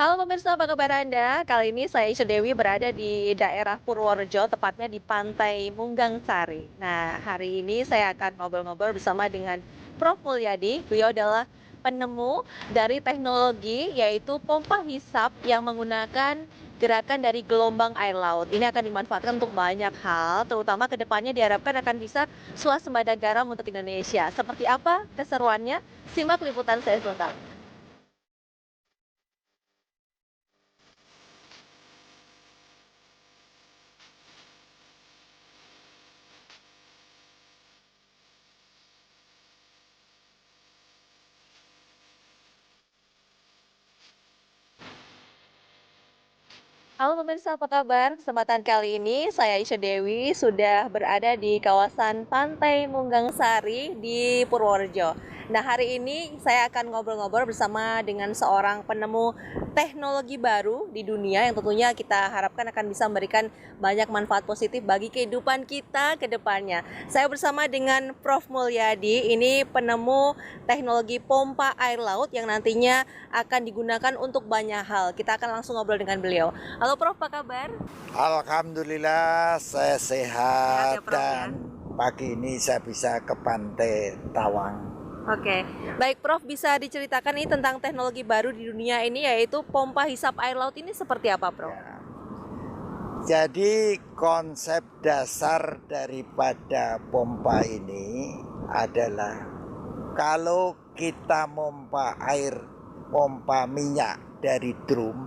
Halo pemirsa, apa kabar Anda? Kali ini saya Isya Dewi berada di daerah Purworejo, tepatnya di Pantai Munggang Sari. Nah, hari ini saya akan ngobrol-ngobrol bersama dengan Prof. Mulyadi. Beliau adalah penemu dari teknologi yaitu pompa hisap yang menggunakan gerakan dari gelombang air laut. Ini akan dimanfaatkan untuk banyak hal, terutama ke depannya diharapkan akan bisa swasembada garam untuk Indonesia. Seperti apa keseruannya? Simak liputan saya sebentar. Halo pemirsa, apa kabar? Kesempatan kali ini saya Isya Dewi sudah berada di kawasan Pantai Munggang Sari di Purworejo. Nah, hari ini saya akan ngobrol-ngobrol bersama dengan seorang penemu teknologi baru di dunia yang tentunya kita harapkan akan bisa memberikan banyak manfaat positif bagi kehidupan kita ke depannya. Saya bersama dengan Prof. Mulyadi, ini penemu teknologi pompa air laut yang nantinya akan digunakan untuk banyak hal. Kita akan langsung ngobrol dengan beliau. Halo Prof, apa kabar? Alhamdulillah saya Sehat ya sehat Prof ya? dan pagi ini saya bisa ke Pantai Tawang. Oke, baik Prof, bisa diceritakan nih tentang teknologi baru di dunia ini yaitu pompa hisap air laut ini seperti apa Prof? Ya. Jadi konsep dasar daripada pompa ini adalah kalau kita pompa minyak dari drum,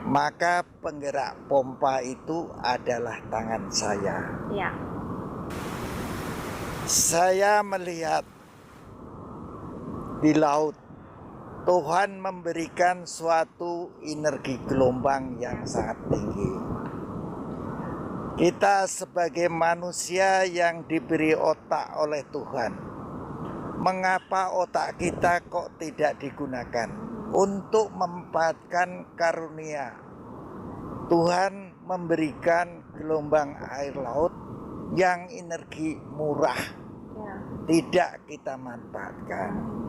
maka penggerak pompa itu adalah tangan saya. Ya. Saya melihat di laut, Tuhan memberikan suatu energi gelombang yang sangat tinggi. Kita sebagai manusia yang diberi otak oleh Tuhan, mengapa otak kita kok tidak digunakan untuk memanfaatkan karunia? Tuhan memberikan gelombang air laut yang energi murah, tidak kita manfaatkan.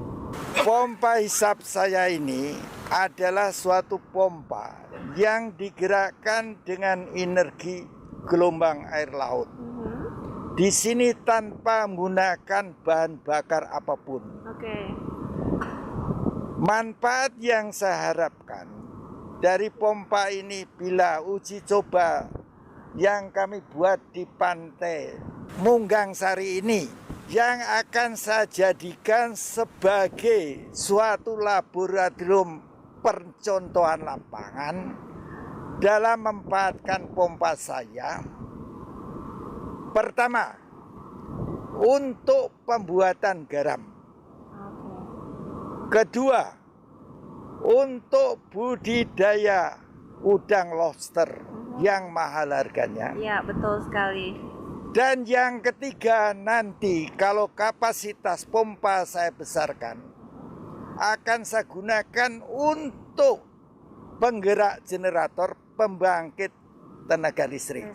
Pompa hisap saya ini adalah suatu pompa yang digerakkan dengan energi gelombang air laut. Di sini tanpa menggunakan bahan bakar apapun. Oke. Manfaat yang saya harapkan dari pompa ini bila uji coba yang kami buat di Pantai Munggang Sari ini, yang akan saya jadikan sebagai suatu laboratorium percontohan lapangan dalam memanfaatkan pompa saya. Pertama, untuk pembuatan garam. Kedua, untuk budidaya udang lobster yang mahal harganya. Ya, betul sekali. Dan yang ketiga, nanti kalau kapasitas pompa saya besarkan, akan saya gunakan untuk penggerak generator pembangkit tenaga listrik.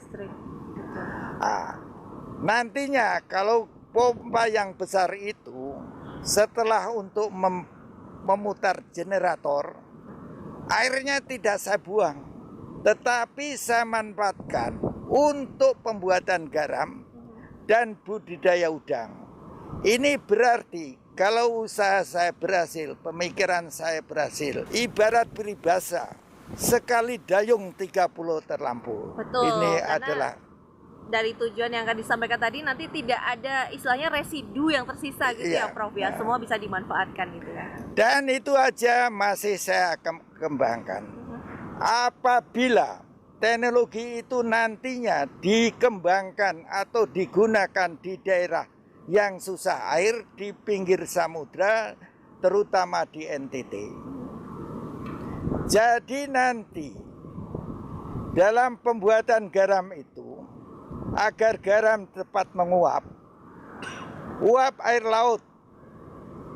Nah, nantinya kalau pompa yang besar itu, setelah untuk memutar generator, airnya tidak saya buang, tetapi saya manfaatkan untuk pembuatan garam dan budidaya udang. Ini berarti kalau usaha saya berhasil, pemikiran saya berhasil, ibarat peribahasa, sekali dayung 30 terlampau. Betul, Ini karena adalah dari tujuan yang akan disampaikan tadi nanti tidak ada istilahnya residu yang tersisa gitu ya Iya, Prof ya. Semua bisa dimanfaatkan gitu ya. dan itu aja masih saya akan kembangkan. Apabila teknologi itu nantinya dikembangkan atau digunakan di daerah yang susah air di pinggir samudra, terutama di NTT. Jadi nanti dalam pembuatan garam itu, agar garam cepat menguap, uap air laut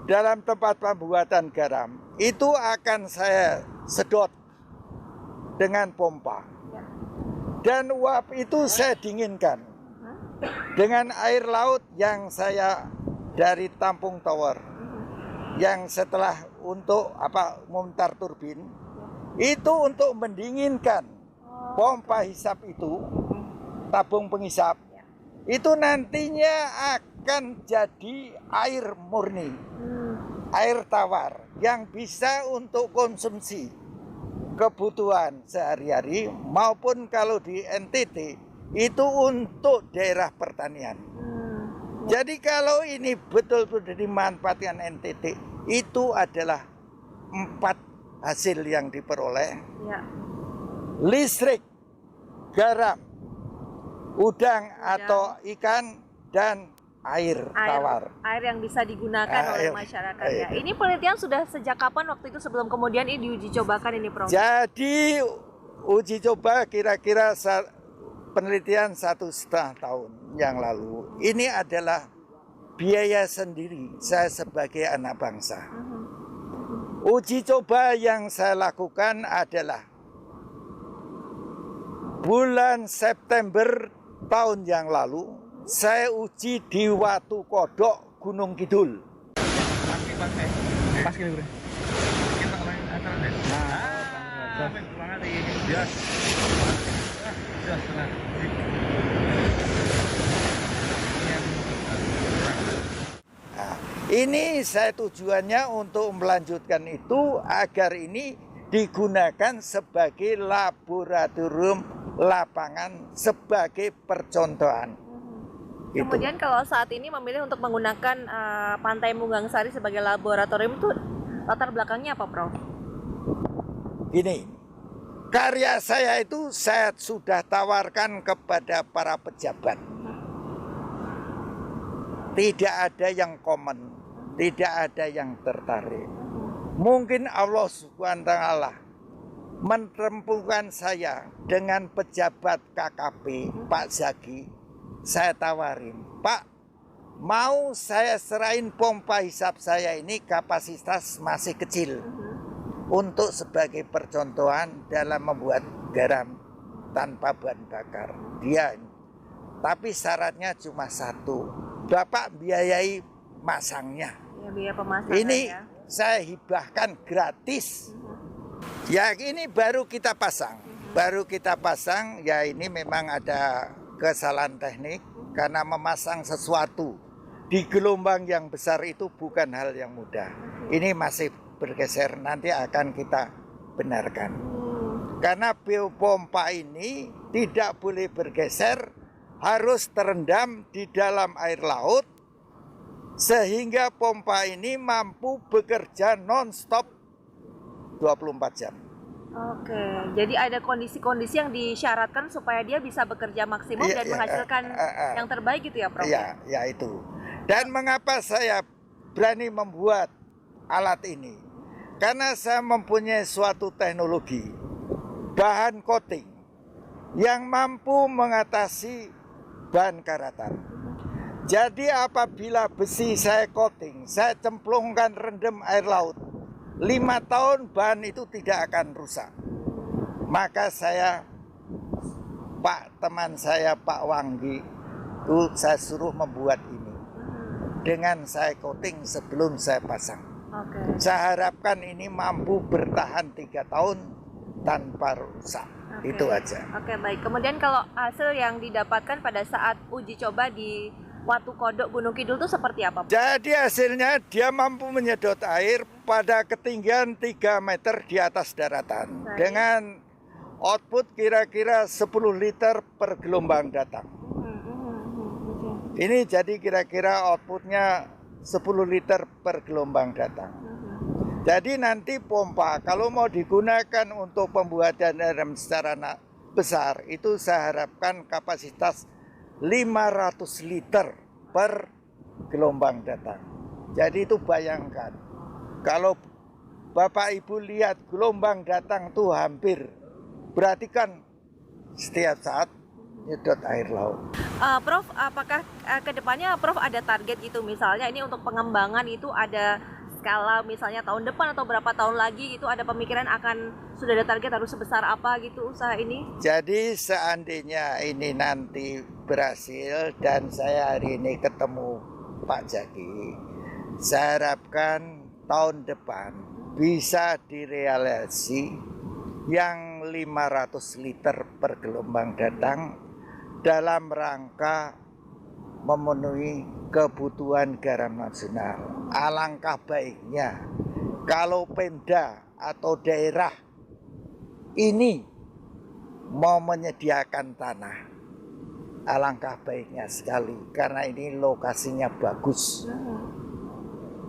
dalam tempat pembuatan garam itu akan saya sedot dengan pompa. Dan uap itu saya dinginkan dengan air laut yang saya dari Tampung Tower, yang setelah untuk memutar turbin Itu untuk mendinginkan pompa hisap itu, tabung penghisap, itu nantinya akan jadi air murni, air tawar yang bisa untuk konsumsi kebutuhan sehari-hari maupun kalau di NTT itu untuk daerah pertanian. Jadi kalau ini betul-betul dimanfaatkan NTT, itu adalah 4 hasil yang diperoleh. Listrik, garam, udang atau ikan, dan air tawar. Air yang bisa digunakan oleh masyarakat ya. Ini penelitian sudah sejak kapan waktu itu sebelum kemudian ini diuji cobakan ini, Prof? Jadi uji coba kira-kira penelitian 1,5 tahun yang lalu. Ini adalah biaya sendiri saya sebagai anak bangsa. Uji coba yang saya lakukan adalah bulan September tahun yang lalu, saya uji di Watu Kodok, Gunung Kidul. Pas gini, Bro. Kita main acara deh. Ini saya tujuannya untuk melanjutkan itu agar ini digunakan sebagai laboratorium lapangan sebagai percontohan. Kemudian kalau saat ini memilih untuk menggunakan Pantai Munggang Sari sebagai laboratorium itu latar belakangnya apa, Prof? Gini, karya saya itu saya sudah tawarkan kepada para pejabat. Tidak ada yang komen, tidak ada yang tertarik. Mungkin Allah Subhanahu wa taala menemukan saya dengan pejabat KKP Pak Zaki. Saya tawarin, Pak, mau saya serahin pompa hisap saya ini kapasitas masih kecil untuk sebagai percontohan dalam membuat garam tanpa bahan bakar. Dia, tapi syaratnya cuma satu, Bapak biayai masangnya. Ya, biaya pemasangan ini ya. Saya hibahkan gratis. Ya ini baru kita pasang. Baru kita pasang, ya ini memang ada kesalahan teknik. Karena memasang sesuatu di gelombang yang besar itu bukan hal yang mudah. Ini masih bergeser, nanti akan kita benarkan. Karena biopompa ini tidak boleh bergeser, harus terendam di dalam air laut, sehingga pompa ini mampu bekerja non-stop 24 jam. Oke, jadi ada kondisi-kondisi yang disyaratkan supaya dia bisa bekerja maksimum dan menghasilkan yang terbaik gitu ya, Prof? Iya, ya itu. Dan mengapa saya berani membuat alat ini? Karena saya mempunyai suatu teknologi, bahan coating, yang mampu mengatasi bahan karatan. Jadi apabila besi saya coating, saya cemplungkan rendam air laut, 5 tahun bahan itu tidak akan rusak. Maka saya, teman saya Pak Wanggi, itu saya suruh membuat ini. Dengan saya coating sebelum saya pasang. Saya harapkan ini mampu bertahan 3 tahun tanpa rusak. Itu aja. Oke, baik. Kemudian kalau hasil yang didapatkan pada saat uji coba di Watu Kodok Gunung Kidul itu seperti apa, Pak? Jadi hasilnya dia mampu menyedot air pada ketinggian 3 meter di atas daratan. Dengan output kira-kira 10 liter per gelombang datang. Ini jadi kira-kira outputnya 10 liter per gelombang datang. Jadi nanti pompa kalau mau digunakan untuk pembuatan garam secara besar, itu saya harapkan kapasitas 500 liter per gelombang datang. Jadi itu bayangkan, kalau Bapak Ibu lihat gelombang datang tuh hampir, berarti kan setiap saat nyedot air laut. Prof, apakah kedepannya Prof ada target gitu, misalnya ini untuk pengembangan itu ada skala misalnya tahun depan atau berapa tahun lagi itu ada pemikiran akan sudah ada target harus sebesar apa gitu usaha ini? Jadi seandainya ini nanti berhasil dan saya hari ini ketemu Pak Zaki, saya harapkan tahun depan bisa direalisasi yang 500 liter per gelombang datang dalam rangka memenuhi kebutuhan garam nasional. Alangkah baiknya kalau Pemda atau daerah ini mau menyediakan tanah, alangkah baiknya sekali karena ini lokasinya bagus.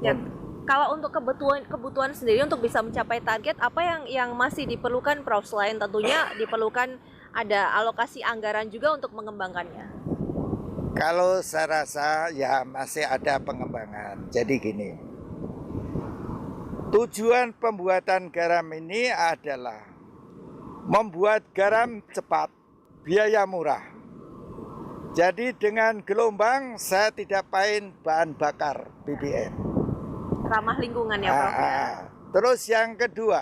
Ya, kalau untuk kebutuhan sendiri untuk bisa mencapai target, apa yang masih diperlukan, Prof? Selain tentunya diperlukan ada alokasi anggaran juga untuk mengembangkannya. Kalau saya rasa ya masih ada pengembangan. Jadi gini, tujuan pembuatan garam ini adalah membuat garam cepat, biaya murah. Jadi dengan gelombang saya tidak pakai bahan bakar BBM. Ramah lingkungan ya, Prof? Terus yang kedua,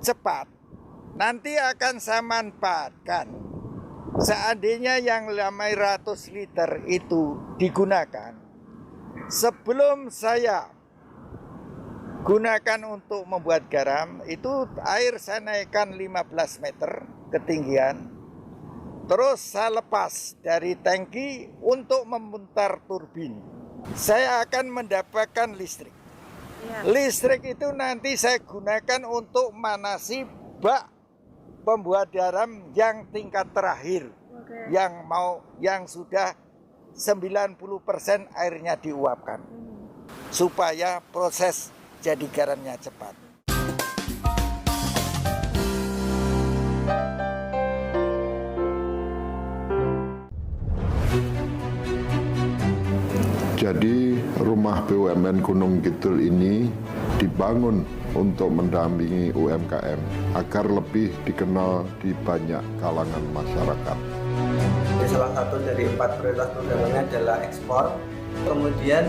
cepat. Nanti akan saya manfaatkan. Seandainya yang 500 liter itu digunakan, sebelum saya gunakan untuk membuat garam, itu air saya naikkan 15 meter ketinggian. Terus saya lepas dari tangki untuk memutar turbin. Saya akan mendapatkan listrik. Ya. Listrik itu nanti saya gunakan untuk manasi bak pembuat garam yang tingkat terakhir. Oke. Yang sudah 90% airnya diuapkan. Supaya proses jadi garamnya cepat. Jadi rumah BUMN Gunung Kidul ini dibangun untuk mendampingi UMKM agar lebih dikenal di banyak kalangan masyarakat. Salah satu dari 4 prioritas programnya adalah ekspor. Kemudian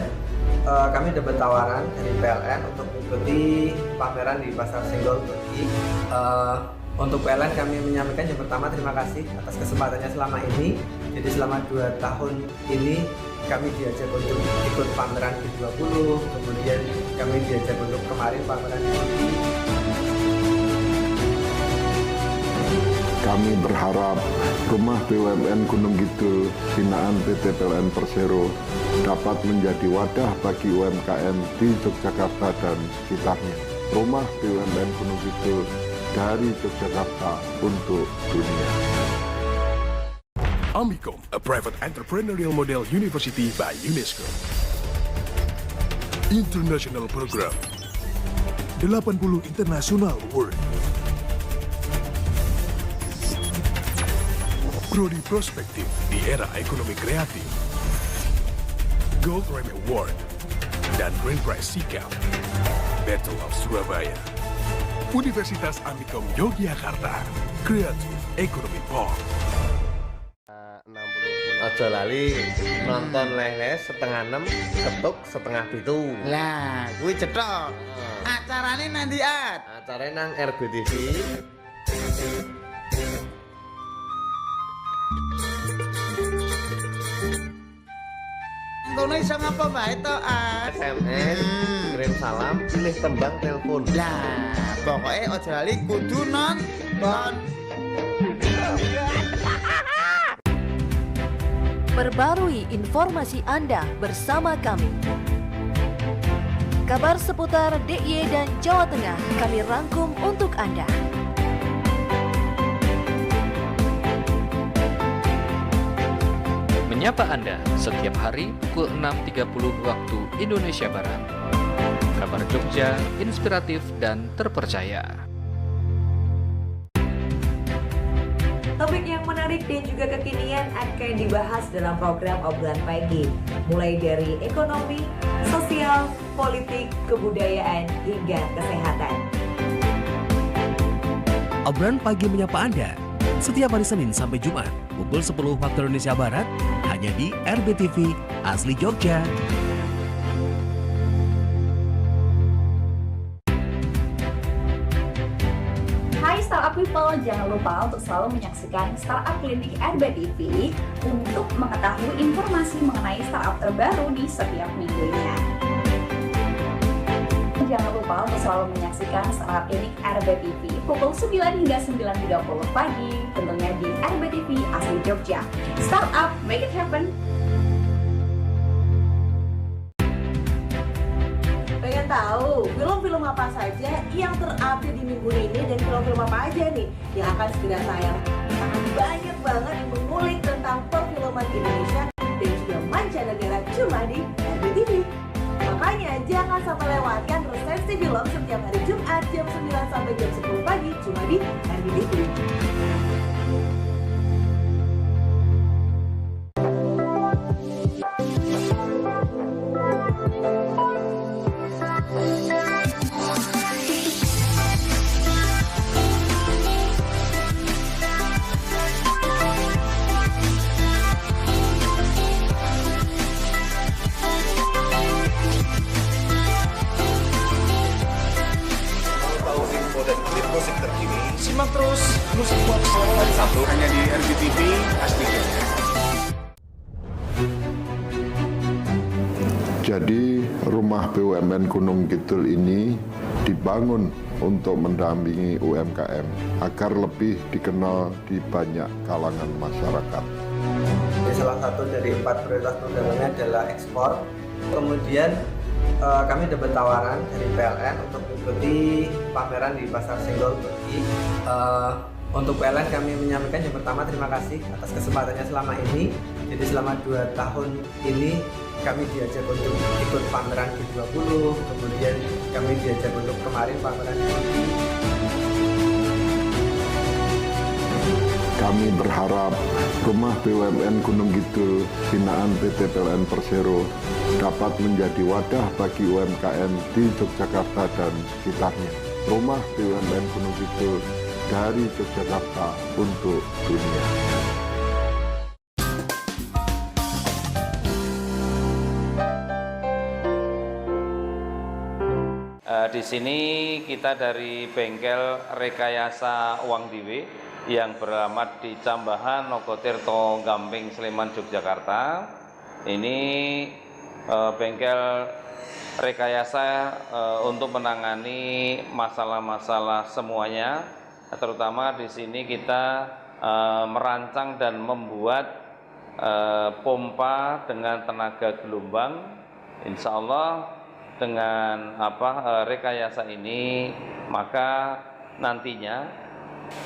kami dapat tawaran dari PLN untuk mengikuti pameran di Pasar Senggol Turki. Untuk PLN kami menyampaikan yang pertama terima kasih atas kesempatannya selama ini. Jadi selama 2 tahun ini kami diajak untuk ikut pameran G20, kemudian kami diajak untuk kemarin pameran di Turki. Kami berharap rumah BUMN Gunung Kidul binaan PT PLN Persero dapat menjadi wadah bagi UMKM di Yogyakarta dan sekitarnya. Rumah BUMN Gunung Kidul dari Yogyakarta untuk dunia. Amicom, a private entrepreneurial model university by UNESCO. International Program 80 International Award. Prodi Prospektif di era ekonomi kreatif. Gold Rem Award dan Grand Prize Sikap. Battle of Surabaya. Universitas Amicom Yogyakarta. Creative Economy Park. Ojo lali nonton leles setengah 6, ketuk setengah 7. Lah, kuwi cetok. Acarane nanti Acaranya nang RBTV. Ngono iso ngapa bae to, SMS, kirim salam, pilih tembang telepon. Lah, pokoke ojo lali kudu nonton. Perbarui informasi Anda bersama kami. Kabar seputar DIY dan Jawa Tengah kami rangkum untuk Anda. Menyapa Anda setiap hari pukul 6.30 waktu Indonesia Barat. Kabar Jogja, inspiratif dan terpercaya. Topik yang menarik dan juga kekinian akan dibahas dalam program Obrolan Pagi, mulai dari ekonomi, sosial, politik, kebudayaan, hingga kesehatan. Obrolan Pagi menyapa Anda setiap hari Senin sampai Jumat pukul 10 waktu Indonesia Barat hanya di RBTV Asli Jogja. Hai Startup People, jangan lupa untuk selalu menyaksikan Startup Clinic RBTV untuk mengetahui informasi mengenai startup terbaru di setiap minggunya. Jangan lupa lupa untuk selalu menyaksikan Startup Unik RBTV pukul 9 hingga 9.30 pagi, tentunya di RBTV Asli Jogja. Startup, make it happen! Pengen tahu film-film apa saja yang terupdate di minggu ini dan film-film apa aja nih yang akan segera tayang? Akan banyak banget mengulik tentang perfilman Indonesia dan juga mancanegara cuma di RBTV. Makanya jangan sampai lewatkan resensi film setiap hari Jumat jam 9 sampai jam 10 pagi cuma di RBTV. Musik terkini, simak terus Musik Box hari Sabtu hanya di RBTV Asli Jogja. Jadi rumah BUMN Gunung Kidul ini dibangun untuk mendampingi UMKM agar lebih dikenal di banyak kalangan masyarakat. Salah satu dari 4 prioritas programnya adalah ekspor. Kemudian kami dapat tawaran dari PLN untuk mengikuti pameran di Pasar Senggol Turki. Untuk PLN kami menyampaikan yang pertama terima kasih atas kesempatannya selama ini. Jadi selama 2 tahun ini kami diajak untuk ikut pameran G20, kemudian kami diajak untuk kemarin pameran di Turki. Kami berharap rumah BUMN Gunung Kidul binaan PT PLN Persero dapat menjadi wadah bagi UMKM di Yogyakarta dan sekitarnya. Rumah BUMN Gunung Kidul dari Yogyakarta untuk dunia. Di sini kita dari bengkel Rekayasa Uang Diwe yang beralamat di Cambahan, Nogotirto, Gamping, Sleman, Yogyakarta. Ini bengkel rekayasa untuk menangani masalah-masalah semuanya. Terutama di sini kita merancang dan membuat pompa dengan tenaga gelombang. Insya Allah dengan rekayasa ini maka nantinya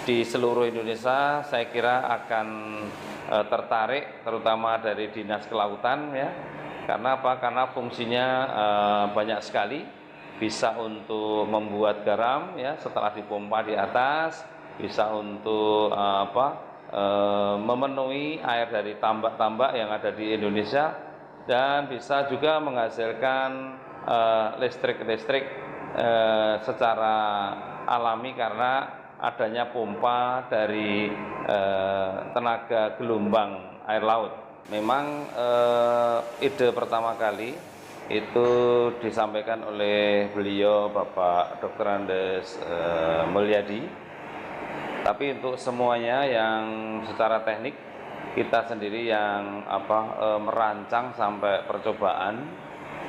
di seluruh Indonesia saya kira akan tertarik, terutama dari Dinas Kelautan ya. Karena apa? Karena fungsinya banyak sekali, bisa untuk membuat garam ya setelah dipompa di atas, bisa untuk memenuhi air dari tambak-tambak yang ada di Indonesia, dan bisa juga menghasilkan listrik secara alami karena adanya pompa dari tenaga gelombang air laut. Memang ide pertama kali itu disampaikan oleh beliau Bapak Dr. Andes Mulyadi. Tapi untuk semuanya yang secara teknik kita sendiri yang merancang sampai percobaan.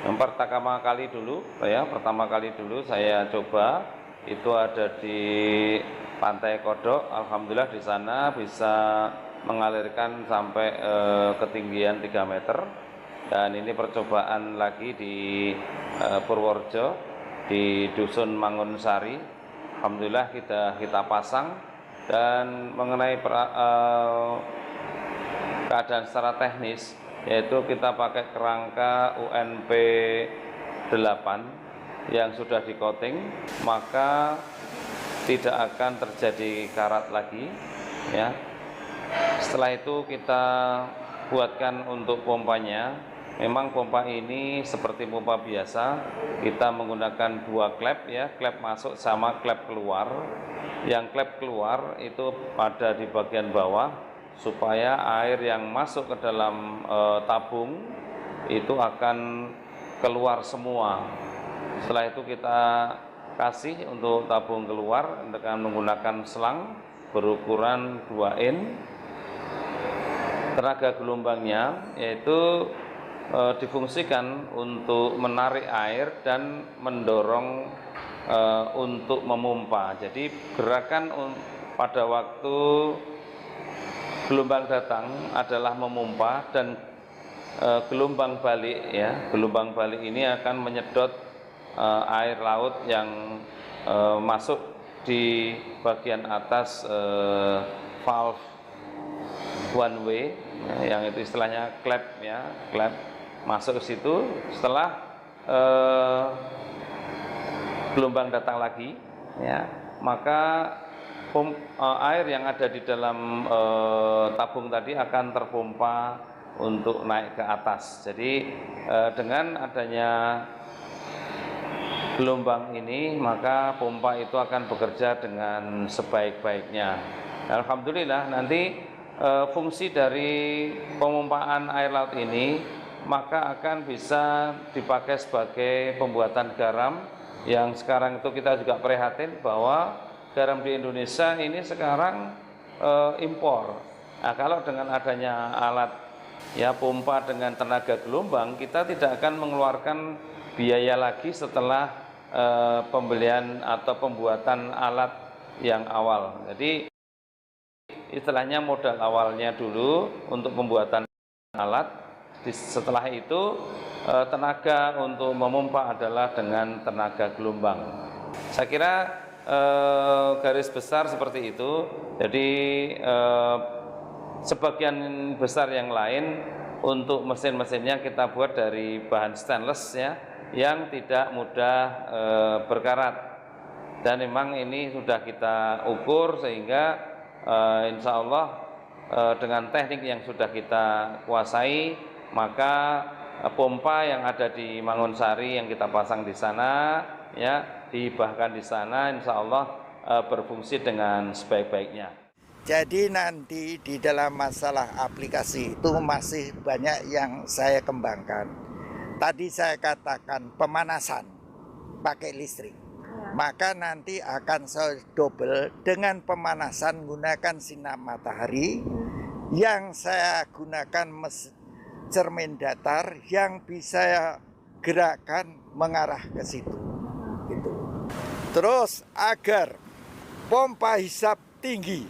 Yang pertama kali dulu saya coba itu ada di Pantai Kodok. Alhamdulillah di sana bisa mengalirkan sampai ketinggian 3 meter. Dan ini percobaan lagi di Purworejo di Dusun Mangunsari. Alhamdulillah kita pasang. Dan mengenai keadaan secara teknis, yaitu kita pakai kerangka UNP 8 yang sudah di coating, maka tidak akan terjadi karat lagi ya. Setelah itu kita buatkan untuk pompanya. Memang pompa ini seperti pompa biasa, kita menggunakan 2 klep ya, klep masuk sama klep keluar. Yang klep keluar itu ada di bagian bawah, supaya air yang masuk ke dalam tabung itu akan keluar semua. Setelah itu kita kasih untuk tabung keluar dengan menggunakan selang berukuran 2 in. Tenaga gelombangnya yaitu difungsikan untuk menarik air dan mendorong untuk memompa. Jadi gerakan pada waktu gelombang datang adalah memompa, dan gelombang balik ya, gelombang balik ini akan menyedot air laut yang masuk di bagian atas valve one way, yang itu istilahnya klep ya, klep masuk ke situ. Setelah gelombang datang lagi ya, maka air yang ada di dalam tabung tadi akan terpompa untuk naik ke atas. Jadi dengan adanya gelombang ini, maka pompa itu akan bekerja dengan sebaik-baiknya. Alhamdulillah, nanti fungsi dari pemompaan air laut ini maka akan bisa dipakai sebagai pembuatan garam, yang sekarang itu kita juga prihatin bahwa garam di Indonesia ini sekarang impor. Nah, kalau dengan adanya alat ya pompa dengan tenaga gelombang, kita tidak akan mengeluarkan biaya lagi setelah pembelian atau pembuatan alat yang awal. Jadi istilahnya modal awalnya dulu untuk pembuatan alat, setelah itu tenaga untuk memompa adalah dengan tenaga gelombang. Saya kira garis besar seperti itu. Jadi sebagian besar yang lain untuk mesin-mesinnya kita buat dari bahan stainless ya, yang tidak mudah berkarat, dan memang ini sudah kita ukur sehingga insya Allah dengan teknik yang sudah kita kuasai, maka pompa yang ada di Mangunsari yang kita pasang di sana ya, dihibahkan di sana, insya Allah berfungsi dengan sebaik-baiknya. Jadi nanti di dalam masalah aplikasi itu masih banyak yang saya kembangkan. Tadi saya katakan pemanasan pakai listrik, maka nanti akan saya double dengan pemanasan gunakan sinar matahari, yang saya gunakan cermin datar yang bisa gerakan mengarah ke situ. Gitu. Terus agar pompa hisap tinggi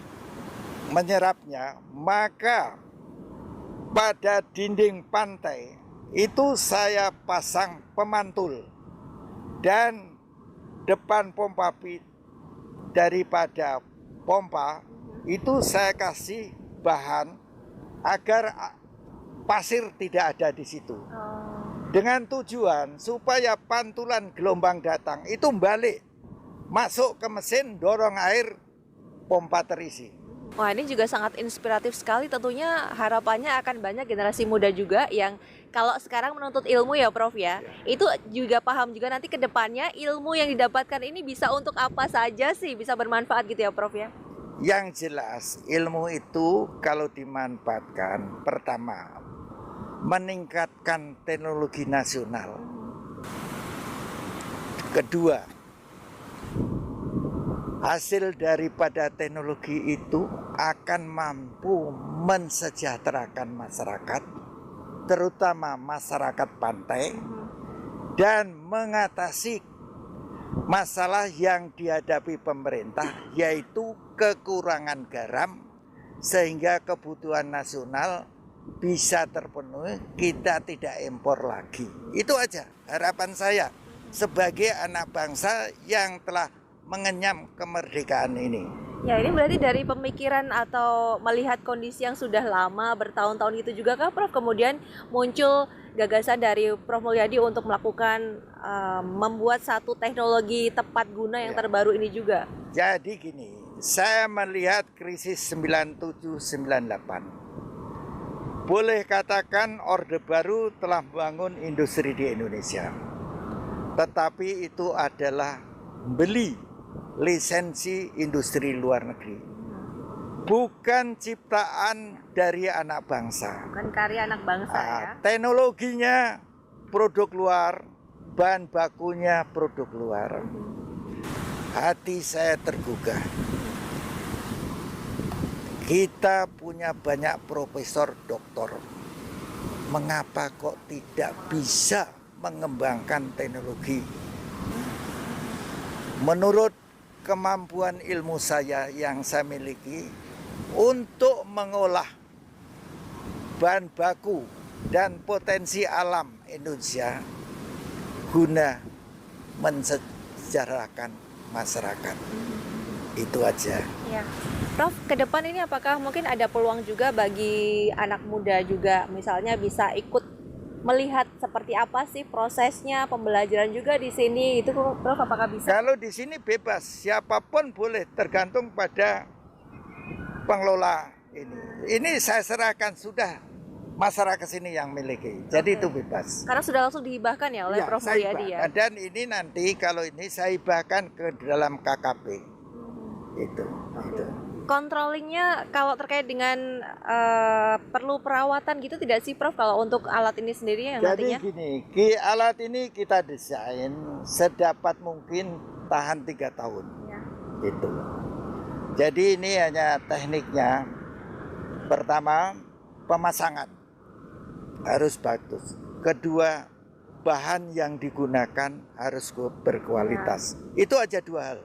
menyerapnya, maka pada dinding pantai itu saya pasang pemantul, dan depan pompa daripada pompa itu saya kasih bahan agar pasir tidak ada di situ. Dengan tujuan supaya pantulan gelombang datang itu balik masuk ke mesin, dorong air, pompa terisi. Wah, ini juga sangat inspiratif sekali. Tentunya harapannya akan banyak generasi muda juga yang kalau sekarang menuntut ilmu ya Prof ya, itu juga paham juga nanti ke depannya ilmu yang didapatkan ini bisa untuk apa saja sih, bisa bermanfaat gitu ya Prof ya. Yang jelas ilmu itu kalau dimanfaatkan, pertama meningkatkan teknologi nasional. Kedua, hasil daripada teknologi itu akan mampu mensejahterakan masyarakat, terutama masyarakat pantai, dan mengatasi masalah yang dihadapi pemerintah, yaitu kekurangan garam, sehingga kebutuhan nasional bisa terpenuhi, kita tidak impor lagi. Itu aja harapan saya sebagai anak bangsa yang telah mengenyam kemerdekaan ini. Ya, ini berarti dari pemikiran atau melihat kondisi yang sudah lama bertahun-tahun itu juga kah Prof, kemudian muncul gagasan dari Prof Mulyadi untuk melakukan membuat satu teknologi tepat guna yang terbaru ini juga? Jadi gini, saya melihat krisis 97-98. Boleh katakan Orde Baru telah membangun industri di Indonesia. Tetapi itu adalah beli lisensi industri luar negeri, bukan ciptaan dari anak bangsa. Bukan karya anak bangsa ya. Teknologinya produk luar, bahan bakunya produk luar. Hati saya tergugah. Kita punya banyak profesor doktor. Mengapa kok tidak bisa mengembangkan teknologi menurut kemampuan ilmu saya yang saya miliki untuk mengolah bahan baku dan potensi alam Indonesia guna mensejahterakan masyarakat. Itu aja. Ya. Prof, ke depan ini apakah mungkin ada peluang juga bagi anak muda juga misalnya bisa ikut melihat seperti apa sih prosesnya pembelajaran juga di sini itu Prof, apakah bisa? Kalau di sini bebas, siapapun boleh tergantung pada pengelola ini. Ini saya serahkan sudah masyarakat sini yang miliki. Jadi itu bebas. Karena sudah langsung dihibahkan ya oleh Prof Mulyadi ya. Dan ini nanti kalau ini saya hibahkan ke dalam KKP. Itu. Controllingnya kalau terkait dengan perlu perawatan gitu tidak sih Prof kalau untuk alat ini sendiri yang Jadi nantinya? gini, alat ini kita desain sedapat mungkin tahan 3 tahun. Ya. Gitu. Jadi ini hanya tekniknya. Pertama, pemasangan harus bagus. Kedua, bahan yang digunakan harus berkualitas. Itu aja 2 hal.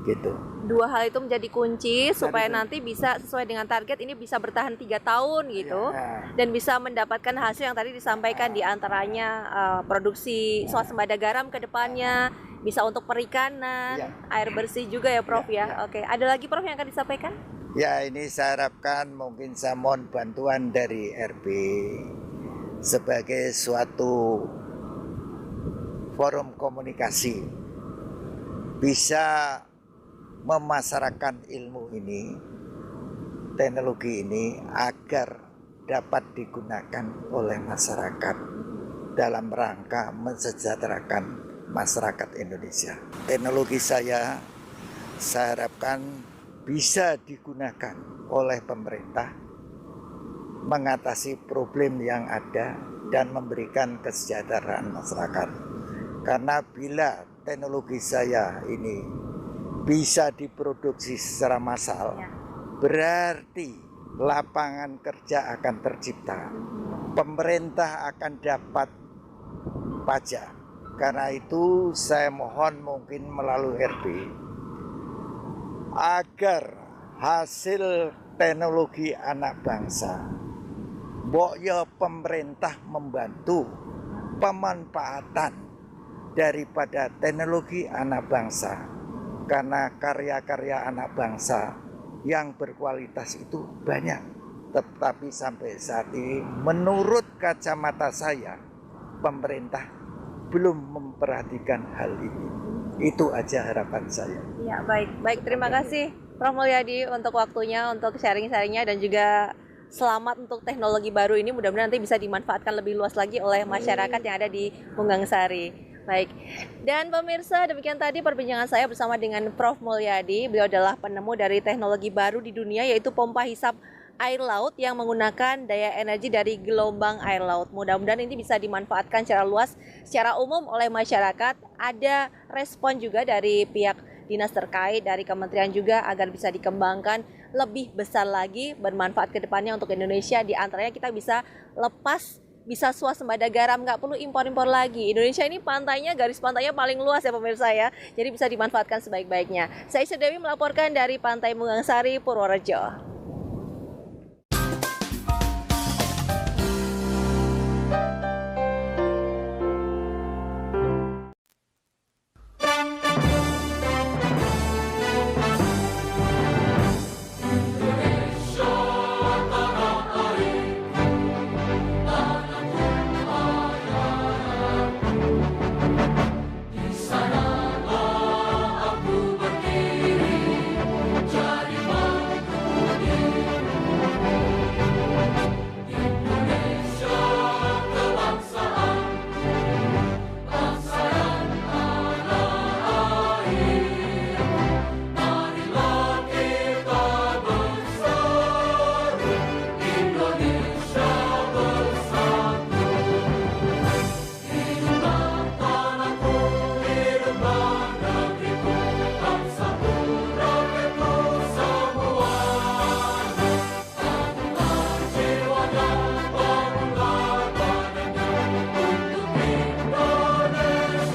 Gitu. 2 hal itu menjadi kunci supaya nanti bisa sesuai dengan target ini bisa bertahan 3 tahun gitu dan bisa mendapatkan hasil yang tadi disampaikan diantaranya produksi swasembada garam ke depannya bisa untuk perikanan, air bersih juga ya Prof ya. Oke, ada lagi Prof yang akan disampaikan? Ya ini saya harapkan mungkin saya mohon bantuan dari RB sebagai suatu forum komunikasi bisa memasarkan ilmu ini, teknologi ini agar dapat digunakan oleh masyarakat dalam rangka mensejahterakan masyarakat Indonesia. Teknologi saya harapkan bisa digunakan oleh pemerintah mengatasi problem yang ada dan memberikan kesejahteraan masyarakat. Karena bila teknologi saya ini bisa diproduksi secara massal, berarti lapangan kerja akan tercipta. Pemerintah akan dapat pajak. Karena itu saya mohon mungkin melalui RB agar hasil teknologi anak bangsa, ya pemerintah membantu pemanfaatan daripada teknologi anak bangsa. Karena karya-karya anak bangsa yang berkualitas itu banyak. Tetapi sampai saat ini menurut kacamata saya pemerintah belum memperhatikan hal ini. Itu aja harapan saya. Ya baik terima kasih Prof Mulyadi untuk waktunya, untuk sharing-sharingnya dan juga selamat untuk teknologi baru ini mudah-mudahan nanti bisa dimanfaatkan lebih luas lagi oleh masyarakat yang ada di Munggang Sari. Baik, dan pemirsa demikian tadi perbincangan saya bersama dengan Prof Mulyadi. Beliau adalah penemu dari teknologi baru di dunia yaitu pompa hisap air laut yang menggunakan daya energi dari gelombang air laut. Mudah-mudahan ini bisa dimanfaatkan secara luas, secara umum oleh masyarakat. Ada respon juga dari pihak dinas terkait, dari kementerian juga agar bisa dikembangkan lebih besar lagi, bermanfaat ke depannya untuk Indonesia. Di antaranya kita bisa lepas bisa swasembada garam, nggak perlu impor-impor lagi. Indonesia ini pantainya, garis pantainya paling luas ya pemirsa ya. Jadi bisa dimanfaatkan sebaik-baiknya. Saya Isya Dewi melaporkan dari Pantai Munggang Sari, Purworejo.